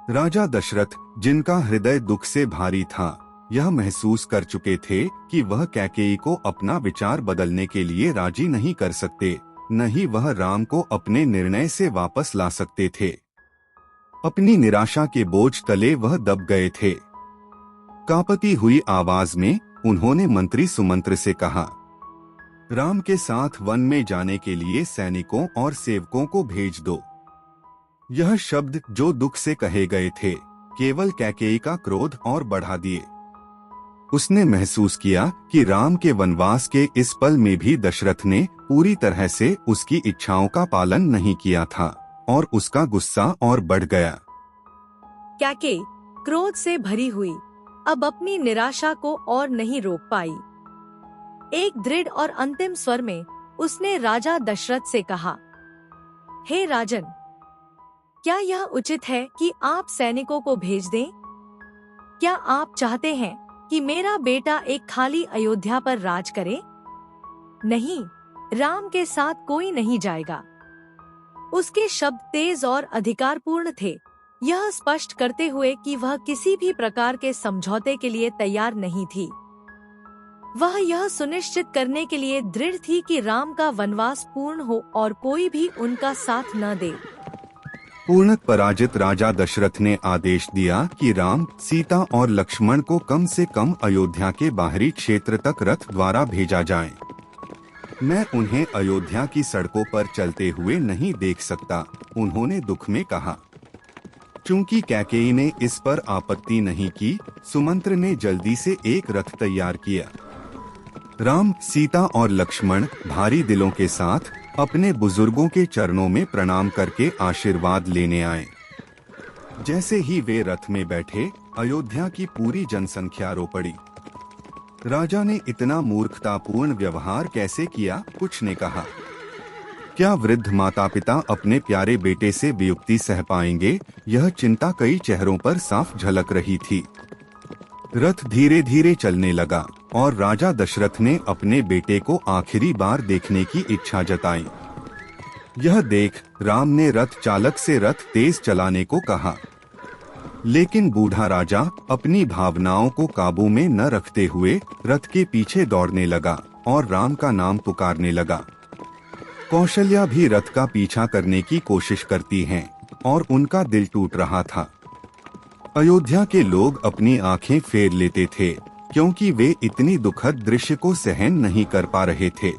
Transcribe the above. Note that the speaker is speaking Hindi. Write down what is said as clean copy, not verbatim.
राजा दशरथ, जिनका हृदय दुख से भारी था, यह महसूस कर चुके थे कि वह कैकेयी को अपना विचार बदलने के लिए राजी नहीं कर सकते, न ही वह राम को अपने निर्णय से वापस ला सकते थे। अपनी निराशा के बोझ तले वह दब गए थे। कांपती हुई आवाज में उन्होंने मंत्री सुमंत्र से कहा, राम के साथ वन में जाने के लिए सैनिकों और सेवकों को भेज दो। यह शब्द जो दुख से कहे गए थे, केवल कैकेयी का क्रोध और बढ़ा दिए। उसने महसूस किया कि राम के वनवास के इस पल में भी दशरथ ने पूरी तरह से उसकी इच्छाओं का पालन नहीं किया था, और उसका गुस्सा और बढ़ गया। कैकेयी क्रोध से भरी हुई अब अपनी निराशा को और नहीं रोक पाई। एक दृढ़ और अंतिम स्वर में उसने राजा दशरथ से कहा, हे राजन, क्या यह उचित है कि आप सैनिकों को भेज दें? क्या आप चाहते हैं कि मेरा बेटा एक खाली अयोध्या पर राज करे? नहीं, राम के साथ कोई नहीं जाएगा। उसके शब्द तेज और अधिकारपूर्ण थे, यह स्पष्ट करते हुए कि वह किसी भी प्रकार के समझौते के लिए तैयार नहीं थी। वह यह सुनिश्चित करने के लिए दृढ़ थी कि राम का वनवास पूर्ण हो और कोई भी उनका साथ न दे। पूर्णतः पराजित राजा दशरथ ने आदेश दिया कि राम, सीता और लक्ष्मण को कम से कम अयोध्या के बाहरी क्षेत्र तक रथ द्वारा भेजा जाए। मैं उन्हें अयोध्या की सड़कों पर चलते हुए नहीं देख सकता, उन्होंने दुख में कहा। चूंकि कैकेयी ने इस पर आपत्ति नहीं की, सुमंत्र ने जल्दी से एक रथ तैयार किया। राम, सीता और लक्ष्मण भारी दिलों के साथ अपने बुजुर्गों के चरणों में प्रणाम करके आशीर्वाद लेने आए। जैसे ही वे रथ में बैठे, अयोध्या की पूरी जनसंख्या रो पड़ी। राजा ने इतना मूर्खतापूर्ण व्यवहार कैसे किया? कुछ ने कहा। क्या वृद्ध माता पिता अपने प्यारे बेटे से वियुक्ति सह पाएंगे? यह चिंता कई चेहरों पर साफ झलक रही थी। रथ धीरे धीरे चलने लगा और राजा दशरथ ने अपने बेटे को आखिरी बार देखने की इच्छा जताई। यह देख राम ने रथ चालक से रथ तेज चलाने को कहा, लेकिन बूढ़ा राजा अपनी भावनाओं को काबू में न रखते हुए रथ के पीछे दौड़ने लगा और राम का नाम पुकारने लगा। कौशल्या भी रथ का पीछा करने की कोशिश करती हैं और उनका दिल टूट रहा था। अयोध्या के लोग अपनी आंखें फेर लेते थे, क्योंकि वे इतनी दुखद दृश्य को सहन नहीं कर पा रहे थे।